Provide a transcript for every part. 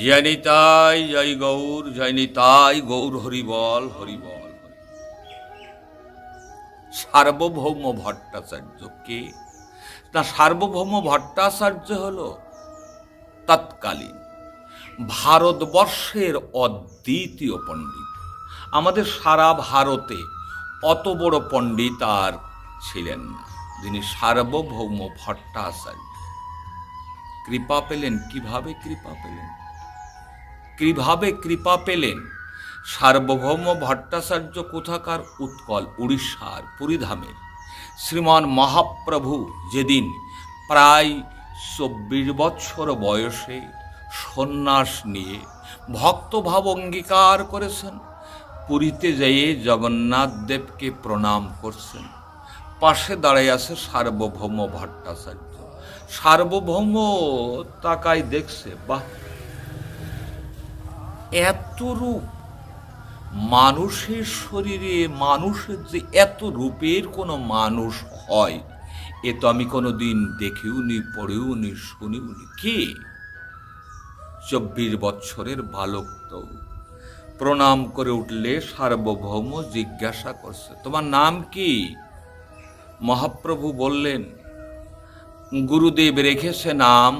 জয় নিতাই, জয় গৌর, জয় নিতাই গৌর, হরিবল হরিবল। সার্বভৌম ভট্টাচার্য কে? না, সার্বভৌম ভট্টাচার্য হল তৎকালীন ভারতবর্ষের অদ্বিতীয় পণ্ডিত। আমাদের সারা ভারতে অত বড় পণ্ডিত আর ছিলেন না, যিনি সার্বভৌম ভট্টাচার্য। কৃপা পেলেন কিভাবে? কিভাবে কৃপা পেলেন? সার্বভৌম ভট্টাচার্য কোথাকার? উৎকল, উড়িষ্যার পুরীধামের শ্রীমান মহাপ্রভু যেদিন প্রায় 24 বৎসর বয়সে সন্ন্যাস নিয়ে ভক্তভাব অঙ্গীকার করেছেন, পুরীতে যেয়ে জগন্নাথ দেবকে প্রণাম করছেন। পাশে দাঁড়ায় আছে সার্বভৌম ভট্টাচার্য। সার্বভৌম তাকায় দেখছে, বাহ, এত রূপ মানুষের শরীরে, মানুষের যে এত রূপের কোনো মানুষ হয়, এ তো আমি কোনো দিন দেখেও নি, পড়েও নি, শুনিও নি। কে? 24 বৎসরের বালক। তো প্রণাম করে উঠলে সার্বভৌম জিজ্ঞাসা করছে, তোমার নাম কি? মহাপ্রভু বললেন, গুরুদেব রেখেছে নাম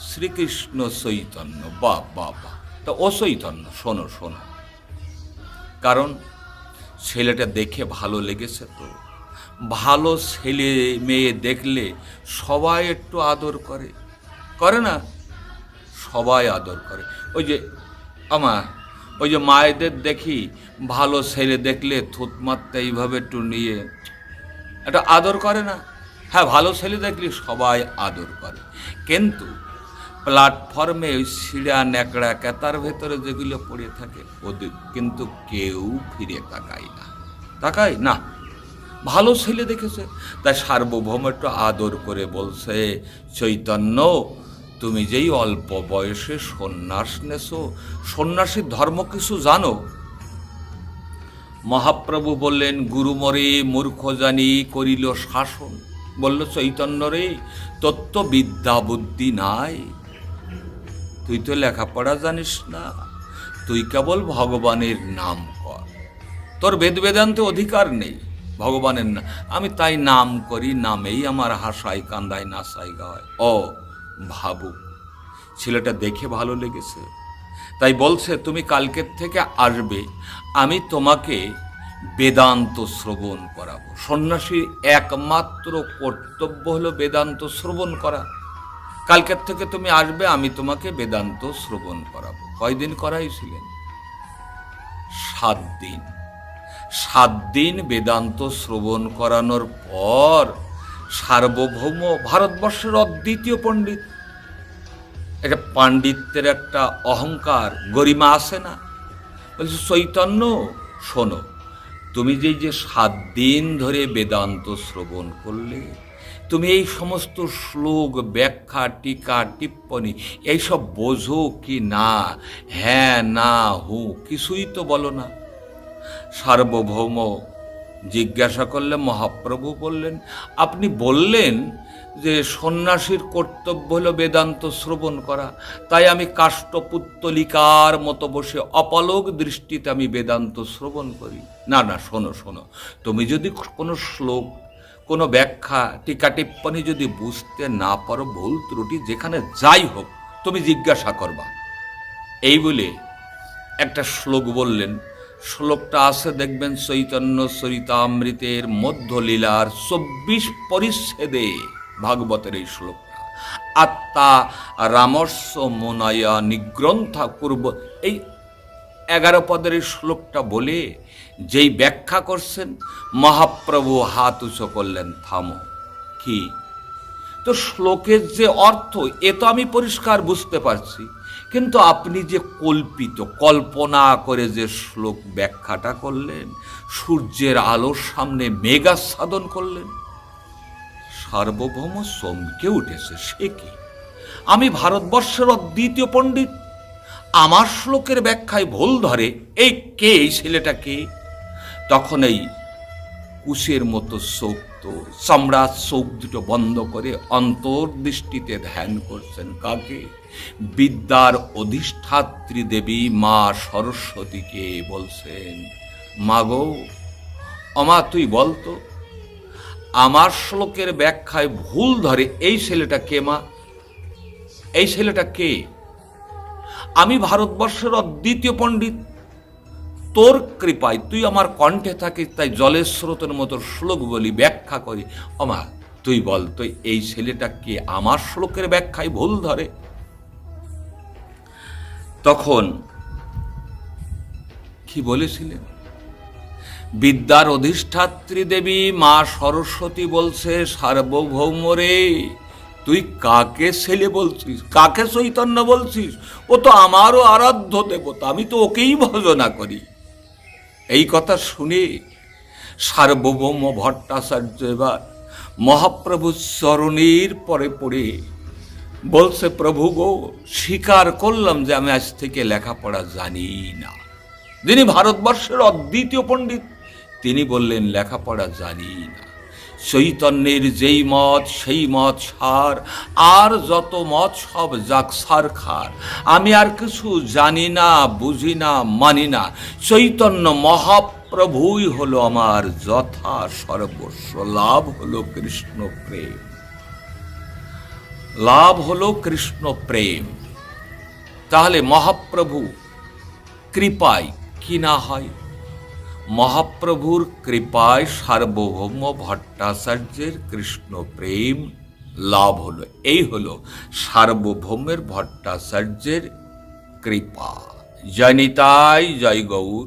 শ্রীকৃষ্ণ চৈতন্য। বাহ বাহ বাহ। তা ও চৈতন্য, শোনো শোনো, কারণ ছেলেটা দেখে ভালো লেগেছে। তো ভালো ছেলে মেয়ে দেখলে সবাই একটু আদর করে, করে না? সবাই আদর করে। ওই যে মায়েদের দেখি ভালো ছেলে দেখলে থুত মারতে এইভাবে একটু নিয়ে একটা আদর করে না? হ্যাঁ, ভালো ছেলে দেখলে সবাই আদর করে, কিন্তু প্ল্যাটফর্মে ওই সিঁড়া ন্যাকড়া কেতার ভেতরে যেগুলো পড়ে থাকে, ওদের কিন্তু কেউ ফিরে তাকায় না। ভালো ছেলে দেখেছে, তাই সার্বভৌম একটু আদর করে বলছে, চৈতন্য, তুমি যেই অল্প বয়সে সন্ন্যাস নেছো, সন্ন্যাসীর ধর্ম কিছু জানো? মহাপ্রভু বললেন, গুরুমরে মূর্খ জানি করিল শাসন। বলল, চৈতন্য রে, তত্ত্ব বিদ্যা বুদ্ধি নাই, তুই তো লেখাপড়া জানিস না, তুই কেবল ভগবানের নাম কর, তোর বেদ বেদান্তে অধিকার নেই ভগবানের না। আমি তাই নাম করি, নামেই আমার হাসাই কান্দাই নাচাই গায়। ও ভাবু, ছেলেটা দেখে ভালো লেগেছে, তাই বলছে, তুমি কালকের থেকে আসবে, আমি তোমাকে বেদান্ত শ্রবণ করাবো। সন্ন্যাসীর একমাত্র কর্তব্য হলো বেদান্ত শ্রবণ করা। কালকের থেকে তুমি আসবে, আমি তোমাকে বেদান্ত শ্রবণ করাবো। কয়দিন করাইছিলেন? 7 দিন। 7 দিন বেদান্ত শ্রবণ করানোর পর সার্বভৌম ভারতবর্ষের অদ্বিতীয় পণ্ডিত, এটা পাণ্ডিত্যের একটা অহংকার, গরিমা আছে না? বলছে, চৈতন্য শোনো, তুমি যে 7 দিন ধরে বেদান্ত শ্রবণ করলে, তুমি এই সমস্ত শ্লোক, ব্যাখ্যা, টিকা, টিপ্পনী এইসব বোঝো কি না? হ্যাঁ না হু কিছুই তো বলো না। সার্বভৌম জিজ্ঞাসা করলে মহাপ্রভু বললেন, আপনি বললেন যে সন্ন্যাসীর কর্তব্য হলো বেদান্ত শ্রবণ করা, তাই আমি কাষ্ঠপুত্তলিকার মতো বসে অপলক দৃষ্টিতে আমি বেদান্ত শ্রবণ করি। না না, শোনো শোনো, তুমি যদি কোনো শ্লোক, কোনো ব্যাখ্যা, টিকা টিপ্পনী যদি বুঝতে না পারো, ভুল ত্রুটি যেখানে যাই হোক, তুমি জিজ্ঞাসা করবা। এই বলে একটা শ্লোক বললেন। শ্লোকটা আছে, দেখবেন, চৈতন্য চরিতামৃতের মধ্যলীলার 24 পরিচ্ছেদে ভাগবতের এই শ্লোকটা। আত্মা রামস্য মনায়া নিগ্রন্থা করব, এই 11 পদের এই শ্লোকটা বলে যেই ব্যাখ্যা করছেন, মহাপ্রভু হাত উঁচু করলেন, থামো। কি? তো শ্লোকের যে অর্থ, এ তো আমি পরিষ্কার বুঝতে পারছি, কিন্তু আপনি যে কল্পনা করে যে শ্লোক ব্যাখ্যাটা করলেন, সূর্যের আলোর সামনে মেঘাচ্ছাদন করলেন, সার্বভৌম চমকে উঠেছে। সে কি? আমি ভারতবর্ষের অদ্বিতীয় পণ্ডিত, আমার শ্লোকের ব্যাখ্যায় ভুল ধরে, এই কে? এই ছেলেটা কে? তখন এই কুশের মতো চোখ, তো চামড়ার চোখ দুটো বন্ধ করে অন্তর্দৃষ্টিতে ধ্যান করছেন কাকে? বিদ্যার অধিষ্ঠাত্রী দেবী মা সরস্বতীকে। বলছেন, মা গো, অমা তুই বলতো, আমার শ্লোকের ব্যাখ্যায় ভুল ধরে এই ছেলেটা কে মা? এই ছেলেটা কে? আমি ভারতবর্ষের অদ্বিতীয় পণ্ডিত, তোর কৃপায় তুই আমার কণ্ঠে থাকিস, তাই জলের স্রোতের মতো শ্লোক বলি, ব্যাখ্যা করি। অমা তুই বল, তুই এই ছেলেটা কে আমার শ্লোকের ব্যাখ্যায় ভুল ধরে? তখন কি বলেছিলেন? বিদ্যার অধিষ্ঠাত্রী দেবী মা সরস্বতী বলছে, সার্বভৌম রে, তুই কাকে ছেলে বলছিস, কাকে চৈতন্য বলছিস? ও তো আমারও আরাধ্য দেবতা, আমি তো ওকেই ভজনা করি। এই কথা শুনে সার্বভৌম ভট্টাচার্য এবার মহাপ্রভুর চরণের পরে পড়ে বলছে, প্রভু গো, স্বীকার করলাম যে আমি আজ থেকে লেখাপড়া জানি না। যিনি ভারতবর্ষের অদ্বিতীয় পণ্ডিত, তিনি বললেন লেখাপড়া জানি না। চৈতন্যের যেই মত সেই মত সার, আর যত মত সব যাক সার খার। আমি আর কিছু জানি না, বুঝি না, মানি না। চৈতন্য মহাপ্রভুই হলো আমার যথা সর্বস্ব। লাভ হলো কৃষ্ণ প্রেম, লাভ হলো কৃষ্ণ প্রেম। তাহলে মহাপ্রভু কৃপায় কি না হয়? মহাপ্রভুর কৃপায় সার্বভৌম ভট্টাচার্যের কৃষ্ণ প্রেম লাভ হলো। এই হলো সার্বভৌমের ভট্টাচার্যের কৃপা। জয় নিতাই, জয় গৌর।